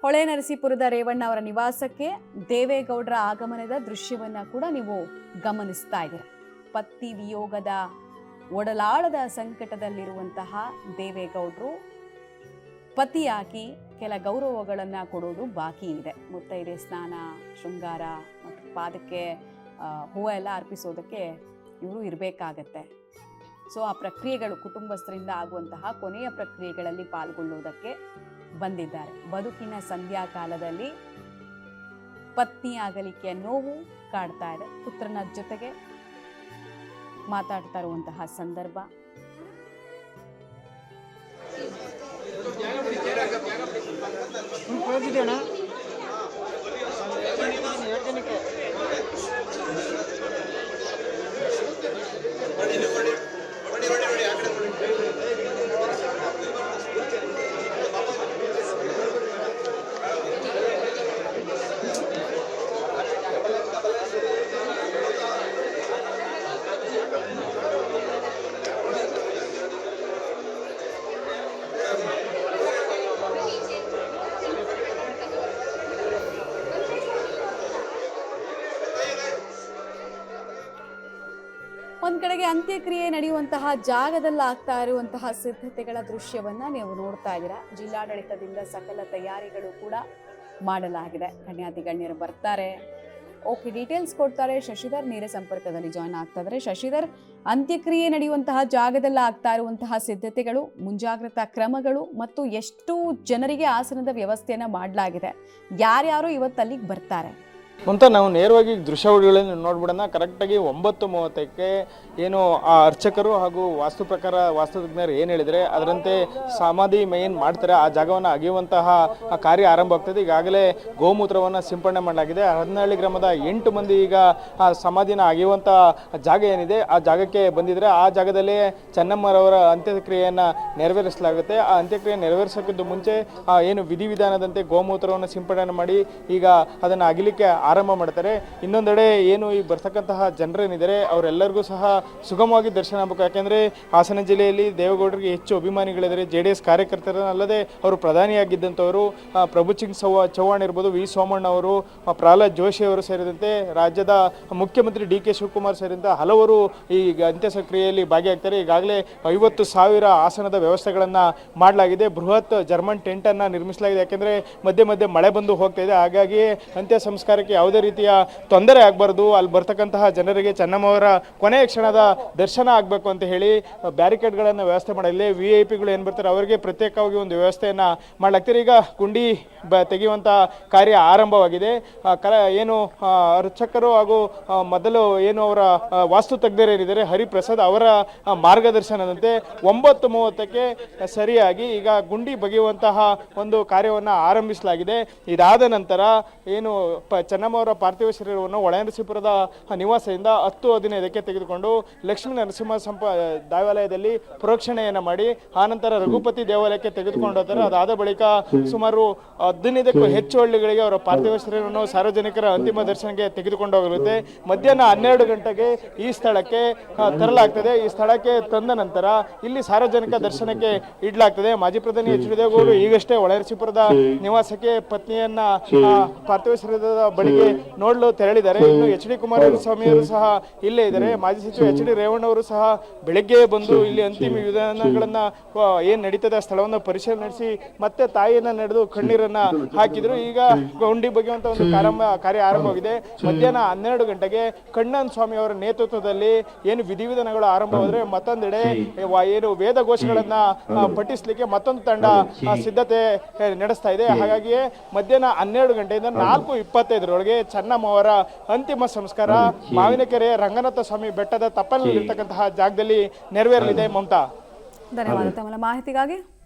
ಹೊಳೆನರಸೀಪುರದ ರೇವಣ್ಣ ಅವರ ನಿವಾಸಕ್ಕೆ ದೇವೇಗೌಡರ ಆಗಮನದ ದೃಶ್ಯವನ್ನ ಕೂಡ ನೀವು ಗಮನಿಸ್ತಾ ಇದ್ದೀರಾ. ಪತ್ನಿ ವಿಯೋಗದ ಒಡಲಾಳದ ಸಂಕಟದಲ್ಲಿರುವಂತಹ ದೇವೇಗೌಡರು ಪತಿಯಾಗಿ ಕೆಲ ಗೌರವಗಳನ್ನು ಕೊಡೋದು ಬಾಕಿ ಇದೆ. ಮುತ್ತೈದೆ ಸ್ನಾನ, ಶೃಂಗಾರ ಮತ್ತು ಪಾದಕ್ಕೆ ಹೂವು ಎಲ್ಲ ಅರ್ಪಿಸೋದಕ್ಕೆ ಇವರು ಇರಬೇಕಾಗತ್ತೆ. ಸೊ ಆ ಪ್ರಕ್ರಿಯೆಗಳು ಕುಟುಂಬಸ್ಥರಿಂದ ಆಗುವಂತಹ ಕೊನೆಯ ಪ್ರಕ್ರಿಯೆಗಳಲ್ಲಿ ಪಾಲ್ಗೊಳ್ಳುವುದಕ್ಕೆ ಬಂದಿದ್ದಾರೆ. ಬದುಕಿನ ಸಂಧ್ಯಾಕಾಲದಲ್ಲಿ ಪತ್ನಿ ಆಗಲಿಕ್ಕೆ ನೋವು ಕಾಡ್ತಾ ಇದೆ. ಪುತ್ರನ ಜೊತೆಗೆ ಮಾತಾಡ್ತಾ ಇರುವಂತಹ ಸಂದರ್ಭ. ಒಂದ್ ಕಡೆಗೆ ಅಂತ್ಯಕ್ರಿಯೆ ನಡೆಯುವಂತಹ ಜಾಗದಲ್ಲಿ ಆಗ್ತಾ ಇರುವಂತಹ ಸಿದ್ಧತೆಗಳ ದೃಶ್ಯವನ್ನ ನೀವು ನೋಡ್ತಾ ಇದ್ದೀರಾ. ಜಿಲ್ಲಾಡಳಿತದಿಂದ ಸಕಲ ತಯಾರಿಗಳು ಕೂಡ ಮಾಡಲಾಗಿದೆ. ಗಣ್ಯರು ಬರ್ತಾರೆ, ಓಕೆ, ಡೀಟೇಲ್ಸ್ ಕೊಡ್ತಾರೆ. ಶಶಿಧರ್ ನೇರ ಸಂಪರ್ಕದಲ್ಲಿ ಜಾಯ್ನ್ ಆಗ್ತಾ ಇದ್ದಾರೆ. ಶಶಿಧರ್, ಅಂತ್ಯಕ್ರಿಯೆ ನಡೆಯುವಂತಹ ಜಾಗದಲ್ಲಿ ಆಗ್ತಾ ಇರುವಂತಹ ಸಿದ್ಧತೆಗಳು, ಮುಂಜಾಗ್ರತಾ ಕ್ರಮಗಳು ಮತ್ತು ಎಷ್ಟು ಜನರಿಗೆ ಆಸನದ ವ್ಯವಸ್ಥೆಯನ್ನ ಮಾಡಲಾಗಿದೆ, ಯಾರ್ಯಾರು ಇವತ್ತು ಅಲ್ಲಿಗೆ ಬರ್ತಾರೆ ಅಂತ ನಾವು ನೇರವಾಗಿ ದೃಶ್ಯಾವಳಿಗಳನ್ನು ನೋಡ್ಬಿಡೋಣ. ಕರೆಕ್ಟಾಗಿ 9:30ಕ್ಕೆ ಏನು ಆ ಅರ್ಚಕರು ಹಾಗೂ ವಾಸ್ತು ಪ್ರಕಾರ ವಾಸ್ತುತಜ್ಞರು ಏನು ಹೇಳಿದರೆ ಅದರಂತೆ ಸಮಾಧಿ ಏನು ಮಾಡ್ತಾರೆ ಆ ಜಾಗವನ್ನು ಅಗೆಯುವಂತಹ ಕಾರ್ಯ ಆರಂಭ ಆಗ್ತದೆ. ಈಗಾಗಲೇ ಗೋಮೂತ್ರವನ್ನು ಸಿಂಪಡಣೆ ಮಾಡಲಾಗಿದೆ. ಹರದನಹಳ್ಳಿ ಗ್ರಾಮದ 8 ಮಂದಿ ಈಗ ಆ ಸಮಾಧಿನ ಅಗೆಯುವಂಥ ಜಾಗ ಏನಿದೆ ಆ ಜಾಗಕ್ಕೆ ಬಂದಿದ್ದಾರೆ. ಆ ಜಾಗದಲ್ಲೇ ಚೆನ್ನಮ್ಮರವರ ಅಂತ್ಯಕ್ರಿಯೆಯನ್ನು ನೆರವೇರಿಸಲಾಗುತ್ತೆ. ಆ ಅಂತ್ಯಕ್ರಿಯೆ ನೆರವೇರಿಸೋಕ್ಕಿಂತ ಮುಂಚೆ ಏನು ವಿಧಿವಿಧಾನದಂತೆ ಗೋಮೂತ್ರವನ್ನು ಸಿಂಪಡಣೆ ಮಾಡಿ ಈಗ ಅದನ್ನು ಅಗಿಲಿಕ್ಕೆ ಆರಂಭ ಮಾಡ್ತಾರೆ. ಇನ್ನೊಂದೆಡೆ ಏನು ಈ ಬರ್ತಕ್ಕಂತಹ ಜನರೇನಿದ್ದಾರೆ ಅವರೆಲ್ಲರಿಗೂ ಸಹ ಸುಗಮವಾಗಿ ದರ್ಶನ ಆಗಬೇಕು. ಯಾಕೆಂದರೆ ಹಾಸನ ಜಿಲ್ಲೆಯಲ್ಲಿ ದೇವೇಗೌಡರಿಗೆ ಹೆಚ್ಚು ಅಭಿಮಾನಿಗಳಿದ್ದಾರೆ. JDS ಕಾರ್ಯಕರ್ತರನ್ನಲ್ಲದೆ ಅವರು ಪ್ರಧಾನಿಯಾಗಿದ್ದಂಥವರು ಪ್ರಭು ಸಿಂಗ್ ಚೌಹಾಣ್ ಇರ್ಬೋದು, ವಿ ಸೋಮಣ್ಣ ಅವರು, ಪ್ರಹ್ಲಾದ್ ಜೋಶಿ ಅವರು ಸೇರಿದಂತೆ ರಾಜ್ಯದ ಮುಖ್ಯಮಂತ್ರಿ DK ಶಿವಕುಮಾರ್ ಸೇರಿದಂತೆ ಹಲವರು ಈ ಅಂತ್ಯಕ್ರಿಯೆಯಲ್ಲಿ ಭಾಗಿಯಾಗ್ತಾರೆ. ಈಗಾಗಲೇ 50,000 ಆಸನದ ವ್ಯವಸ್ಥೆಗಳನ್ನು ಮಾಡಲಾಗಿದೆ. ಬೃಹತ್ ಜರ್ಮನ್ ಟೆಂಟನ್ನು ನಿರ್ಮಿಸಲಾಗಿದೆ. ಯಾಕೆಂದರೆ ಮಧ್ಯೆ ಮಧ್ಯೆ ಮಳೆ ಬಂದು ಹೋಗ್ತಾ ಇದೆ. ಹಾಗಾಗಿ ಅಂತ್ಯ ಸಂಸ್ಕಾರಕ್ಕೆ ಯಾವುದೇ ರೀತಿಯ ತೊಂದರೆ ಆಗಬಾರ್ದು, ಅಲ್ಲಿ ಬರ್ತಕ್ಕಂತಹ ಜನರಿಗೆ ಚೆನ್ನಮ್ಮವರ ಕೊನೆಯ ಕ್ಷಣದ ದರ್ಶನ ಆಗಬೇಕು ಅಂತ ಹೇಳಿ ಬ್ಯಾರಿಕೇಡ್ಗಳನ್ನು ವ್ಯವಸ್ಥೆ ಮಾಡಲಿದೆ. VIP ಏನು ಬರ್ತಾರೆ ಅವರಿಗೆ ಪ್ರತ್ಯೇಕವಾಗಿ ಒಂದು ವ್ಯವಸ್ಥೆಯನ್ನು ಮಾಡಲಾಗ್ತಾರೆ. ಈಗ ಗುಂಡಿ ತೆಗೆಯುವಂಥ ಕಾರ್ಯ ಆರಂಭವಾಗಿದೆ. ಏನು ಅರ್ಚಕರು ಹಾಗೂ ಮೊದಲು ಏನು ಅವರ ವಾಸ್ತು ತಜ್ಞರೇನಿದ್ದಾರೆ ಹರಿಪ್ರಸಾದ್ ಅವರ ಮಾರ್ಗದರ್ಶನದಂತೆ 9:30ಕ್ಕೆ ಸರಿಯಾಗಿ ಈಗ ಗುಂಡಿ ಬಗೆಯುವಂತಹ ಒಂದು ಕಾರ್ಯವನ್ನು ಆರಂಭಿಸಲಾಗಿದೆ. ಇದಾದ ನಂತರ ಏನು ಚೆನ್ನಮ್ಮವರ ಪಾರ್ಥಿವ ಶರೀರವನ್ನು ಹೊಳೆನರಸೀಪುರದ ನಿವಾಸದಿಂದ 10:15ಕ್ಕೆ ತೆಗೆದುಕೊಂಡು ಲಕ್ಷ್ಮೀ ನರಸಿಂಹ ದೇವಾಲಯದಲ್ಲಿ ಪ್ರೋಕ್ಷಣೆಯನ್ನು ಮಾಡಿ ಆನಂತರ ರಘುಪತಿ ದೇವಾಲಯಕ್ಕೆ ತೆಗೆದುಕೊಂಡು ಹೋಗ್ತಾರೆ. ಅದಾದ ಬಳಿಕ ಸುಮಾರು 15ಕ್ಕೂ ಹೆಚ್ಚು ಹಳ್ಳಿಗಳಿಗೆ ಅವರ ಪಾರ್ಥಿವ ಶರೀರವನ್ನು ಸಾರ್ವಜನಿಕರ ಅಂತಿಮ ದರ್ಶನಕ್ಕೆ ತೆಗೆದುಕೊಂಡು ಹೋಗಿರುತ್ತೆ. ಮಧ್ಯಾಹ್ನ 12 ಗಂಟೆಗೆ ಈ ಸ್ಥಳಕ್ಕೆ ತರಲಾಗ್ತದೆ. ಈ ಸ್ಥಳಕ್ಕೆ ತಂದ ನಂತರ ಇಲ್ಲಿ ಸಾರ್ವಜನಿಕ ದರ್ಶನಕ್ಕೆ ಇಡಲಾಗ್ತದೆ. ಮಾಜಿ ಪ್ರಧಾನಿ H ಡಿ ದೇವೇಗೌಡರು ಈಗಷ್ಟೇ ಹೊಳೆನರಸೀಪುರದ ನಿವಾಸಕ್ಕೆ ಪತ್ನಿಯನ್ನ ಪಾರ್ಥಿವ ಶರೀರದ ಬಳಿಗೆ ನೋಡಲು ತೆರಳಿದ್ದಾರೆ. ಇನ್ನು H ಡಿ ಕುಮಾರಸ್ವಾಮಿಯವರು ಸಹ ಇಲ್ಲೇ ಇದ್ದಾರೆ. ಮಾಜಿ ಸಚಿವ H ಡಿ ರೇವಣ್ಣ ಅವರು ಸಹ ಬೆಳಗ್ಗೆ ಬಂದು ಇಲ್ಲಿ ಅಂತಿಮ ವಿಧಾನಗಳನ್ನ ಏನ್ ನಡೀತದೆ ಆ ಸ್ಥಳವನ್ನು ಪರಿಶೀಲನೆ ನಡೆಸಿ ಮತ್ತೆ ತಾಯಿಯನ್ನ ನಡೆದು ಕಣ್ಣೀರನ್ನ ಹಾಕಿದ್ರು. ಈಗ ಗುಂಡಿ ಬಗೆಯುವಂತ ಒಂದು ಕಾರ್ಯ ಆರಂಭವಾಗಿದೆ. ಮಧ್ಯಾಹ್ನ 12 ಗಂಟೆಗೆ ಕಣ್ಣನ್ ಸ್ವಾಮಿ ಅವರ ನೇತೃತ್ವದಲ್ಲಿ ಏನು ವಿಧಿವಿಧಾನಗಳು ಆರಂಭವಾದ್ರೆ ಮತ್ತೊಂದೆಡೆ ಏನು ವೇದಘೋಷಗಳನ್ನ ಪಠಿಸಲಿಕ್ಕೆ ಮತ್ತೊಂದು ತಂಡ ಸಿದ್ಧತೆ ನಡೆಸ್ತಾ ಇದೆ. ಹಾಗಾಗಿ ಮಧ್ಯಾಹ್ನ 12 ಗಂಟೆಯಿಂದ 4:25 ಚೆನ್ನಮ್ಮ ಅವರ ಅಂತಿಮ ಸಂಸ್ಕಾರ ಮಾವಿನಕೆರೆ ರಂಗನಾಥ ಸ್ವಾಮಿ ಬೆಟ್ಟದ ತಪ್ಪಲಿನಲ್ಲಿರ್ತಕ್ಕಂತಹ ಜಾಗದಲ್ಲಿ ನೆರವೇರಲಿದೆ. ಮಮತಾ, ಧನ್ಯವಾದ ತಮ್ಮ ಮಾಹಿತಿಗಾಗಿ.